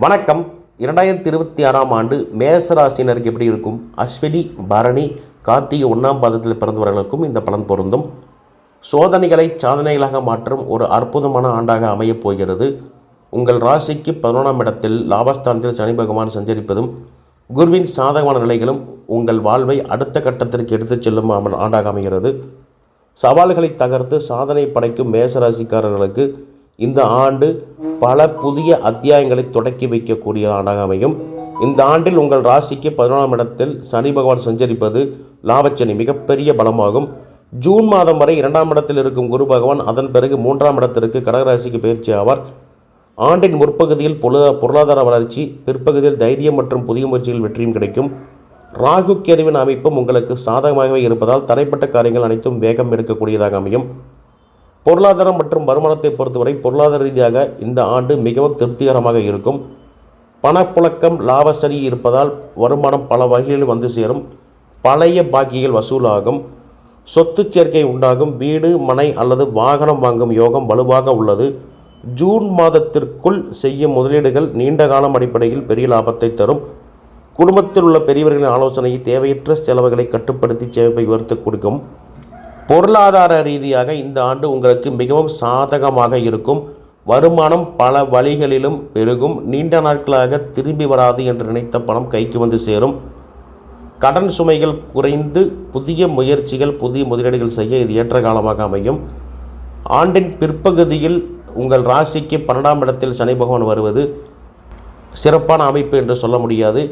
வணக்கம். 2026ஆம் ஆண்டு மேசராசினருக்கு எப்படி இருக்கும்? அஸ்வினி, பரணி, கார்த்திகை 1ஆம் பாதத்தில் பிறந்தவர்களுக்கும் இந்த பலன் பொருந்தும். சோதனைகளை சாதனைகளாக மாற்றும் ஒரு அற்புதமான ஆண்டாக அமையப் போகிறது. உங்கள் ராசிக்கு 11ஆம் இடத்தில் லாபஸ்தானத்தில் சனி பகவான் சஞ்சரிப்பதும் குருவின் சாதகமான நிலைகளும் உங்கள் வாழ்வை அடுத்த கட்டத்திற்கு எடுத்துச் செல்லும் ஆண்டாக அமைகிறது. சவால்களை தகர்த்து சாதனை படைக்கும் மேசராசிக்காரர்களுக்கு இந்த ஆண்டு பல புதிய அத்தியாயங்களை தொடக்கி வைக்கக்கூடிய ஆண்டாக அமையும். இந்த ஆண்டில் உங்கள் ராசிக்கு 11ஆம் இடத்தில் சனி பகவான் சஞ்சரிப்பது லாபச்சனி மிகப்பெரிய பலமாகும். ஜூன் மாதம் வரை 2ஆம் இடத்தில் இருக்கும் குரு பகவான் அதன் பிறகு 3ஆம் இடத்திற்கு கடகராசிக்கு பயிற்சி ஆவார். ஆண்டின் முற்பகுதியில் பொருளாதார வளர்ச்சி, பிற்பகுதியில் தைரியம் மற்றும் புதிய முயற்சிகள் வெற்றியும் கிடைக்கும். ராகு கேதுவின் அமைப்பும் உங்களுக்கு சாதகமாகவே இருப்பதால் தடைப்பட்ட காரியங்கள் அனைத்தும் வேகம் எடுக்கக்கூடியதாக அமையும். பொருளாதாரம் மற்றும் வருமானத்தை பொறுத்தவரை பொருளாதார ரீதியாக இந்த ஆண்டு மிகவும் திருப்திகரமாக இருக்கும். பணப்புழக்கம் லாபசரி இருப்பதால் வருமானம் பல வகைகளில் வந்து சேரும். பழைய பாக்கிகள் வசூலாகும். சொத்து சேர்க்கை உண்டாகும். வீடு, மனை அல்லது வாகனம் வாங்கும் யோகம் வலுவாக உள்ளது. ஜூன் மாதத்திற்குள் செய்யும் முதலீடுகள் நீண்ட காலம் அடிப்படையில் பெரிய லாபத்தை தரும். குடும்பத்தில் உள்ள பெரியவர்களின் ஆலோசனையை தேவையற்ற செலவுகளை கட்டுப்படுத்தி சேமிப்பை உயர்த்தி கொடுக்கும். பொருளாதார ரீதியாக இந்த ஆண்டு உங்களுக்கு மிகவும் சாதகமாக இருக்கும். வருமானம் பல வழிகளிலும் பெருகும். நீண்ட நாட்களாக திரும்பி வராது என்று நினைத்த பணம் கைக்கு வந்து சேரும். கடன் சுமைகள் குறைந்து புதிய முயற்சிகள், புதிய முதலீடுகள் செய்ய இது ஏற்ற காலமாக அமையும். ஆண்டின் பிற்பகுதியில் உங்கள் ராசிக்கு 12ஆம் இடத்தில் சனி பகவான் வருவது சிறப்பான அமைப்பு என்று சொல்ல முடியாது.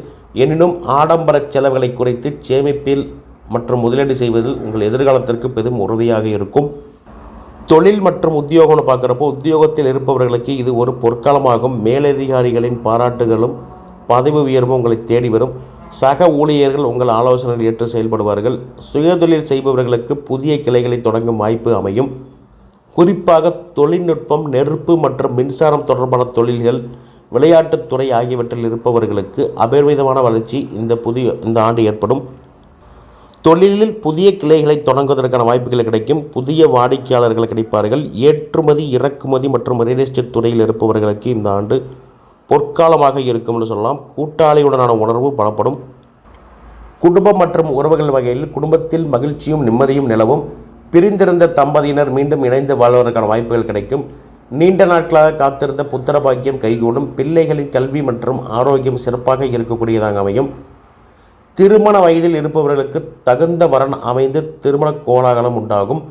எனினும் ஆடம்பர செலவுகளை குறைத்து சேமிப்பில் மற்றும் முதலீடு செய்வதில் உங்கள் எதிர்காலத்திற்கு பெரும் உறுதியாக இருக்கும். தொழில் மற்றும் உத்தியோகம்னு பார்க்குறப்போ உத்தியோகத்தில் இருப்பவர்களுக்கு இது ஒரு பொற்காலமாகும். மேலதிகாரிகளின் பாராட்டுகளும் பதவி உயர்வும் உங்களை தேடி வரும். சக ஊழியர்கள் உங்கள் ஆலோசனைகள் ஏற்று செயல்படுவார்கள். சுயதொழில் செய்பவர்களுக்கு புதிய கிளைகளை தொடங்கும் வாய்ப்பு அமையும். குறிப்பாக தொழில்நுட்பம், நெருப்பு மற்றும் மின்சாரம் தொடர்பான தொழில்கள், விளையாட்டுத்துறை ஆகியவற்றில் இருப்பவர்களுக்கு அபரிமிதமான வளர்ச்சி இந்த ஆண்டு ஏற்படும். தொழிலில் புதிய கிளைகளை தொடங்குவதற்கான வாய்ப்புகள் கிடைக்கும். புதிய வாடிக்கையாளர்கள் கிடைப்பார்கள். ஏற்றுமதி, இறக்குமதி மற்றும் ரியல் எஸ்டேட் துறையில் இருப்பவர்களுக்கு இந்த ஆண்டு பொற்காலமாக இருக்கும் என்று சொல்லலாம். கூட்டாளியுடனான உணர்வு பலப்படும். குடும்பம் மற்றும் உறவுகள் வகையில் குடும்பத்தில் மகிழ்ச்சியும் நிம்மதியும் நிலவும். பிரிந்திருந்த தம்பதியினர் மீண்டும் இணைந்து வாழ்வதற்கான வாய்ப்புகள் கிடைக்கும். நீண்ட நாட்களாக காத்திருந்த புத்திர பாக்கியம் கைகூடும். பிள்ளைகளின் கல்வி மற்றும் ஆரோக்கியம் சிறப்பாக இருக்கக்கூடியதாக அமையும். திருமண வயதில் இருப்பவர்களுக்கு தகுந்த வரன் அமைந்து திருமண கோலாகலம் உண்டாகும்.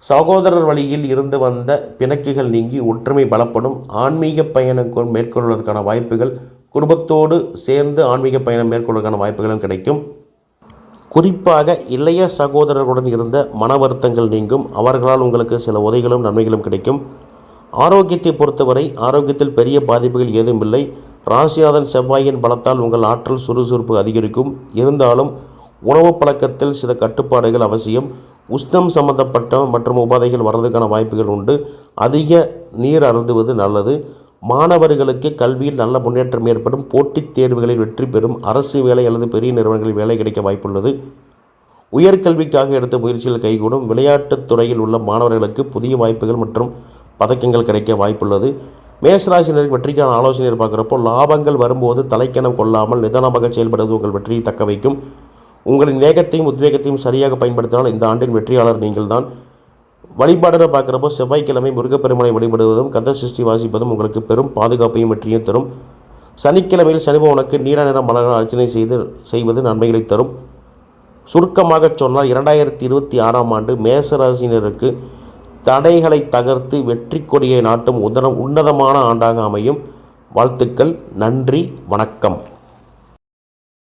சகோதரர் வழியில் இருந்து வந்த பிணக்குகள் நீங்கி ஒற்றுமை பலப்படும். ஆன்மீக பயணம் மேற்கொள்வதற்கான வாய்ப்புகள், குடும்பத்தோடு சேர்ந்து ஆன்மீக பயணம் மேற்கொள்வதற்கான வாய்ப்புகளும் கிடைக்கும். குறிப்பாக இளைய சகோதரர்களுடன் இருந்த மன வருத்தங்கள் நீங்கும். அவர்களால் உங்களுக்கு சில உதவிகளும் நன்மைகளும் கிடைக்கும். ஆரோக்கியத்தை பொறுத்தவரை ஆரோக்கியத்தில் பெரிய பாதிப்புகள் ஏதும் இல்லை. ராசிநாதன் செவ்வாயின் பலத்தால் உங்கள் ஆற்றல், சுறுசுறுப்பு அதிகரிக்கும். இருந்தாலும் உணவு பழக்கத்தில் சில கட்டுப்பாடுகள் அவசியம். உஷ்ணம் சம்பந்தப்பட்ட மற்றும் உபாதைகள் வர்றதுக்கான வாய்ப்புகள் உண்டு. அதிக நீர் அருந்துவது நல்லது. மாணவர்களுக்கு கல்வியில் நல்ல முன்னேற்றம் ஏற்படும். போட்டித் தேர்வுகளில் வெற்றி பெறும். அரசு வேலை அல்லது பெரிய நிறுவனங்களில் வேலை கிடைக்க வாய்ப்புள்ளது. உயர்கல்விக்காக எடுத்த முயற்சிகள் கைகூடும். விளையாட்டுத் துறையில் உள்ள மாணவர்களுக்கு புதிய வாய்ப்புகள் மற்றும் பதக்கங்கள் கிடைக்க வாய்ப்புள்ளது. மேசராசினருக்கு வெற்றிக்கான ஆலோசனை பார்க்குறப்போ லாபங்கள் வரும்போது தலைக்கணம் கொள்ளாமல் நிதானமாக செயல்படுவது உங்கள் வெற்றியை தக்க வைக்கும். உங்களின் வேகத்தையும் உத்வேகத்தையும் சரியாக பயன்படுத்தினால் இந்த ஆண்டின் வெற்றியாளர் நீங்கள் தான். வழிபாடுகளை பார்க்குறப்போ செவ்வாய்க்கிழமை முருகப்பெருமானை வழிபடுவதும் கந்த சஷ்டி வாசிப்பதும் உங்களுக்கு பெரும் பாதுகாப்பையும் வெற்றியும் தரும். சனிக்கிழமையில் சனிபவனுக்கு நீல நிற மலர்கள் அர்ச்சனை செய்வது நன்மைகளை தரும். சுருக்கமாக சொன்னால் 2026ஆம் ஆண்டு மேசராசினருக்கு தடைகளை தகர்த்து வெற்றி கொடியை நாட்டும் உன்னதமான ஆண்டாக அமையும். வாழ்த்துக்கள். நன்றி. வணக்கம்.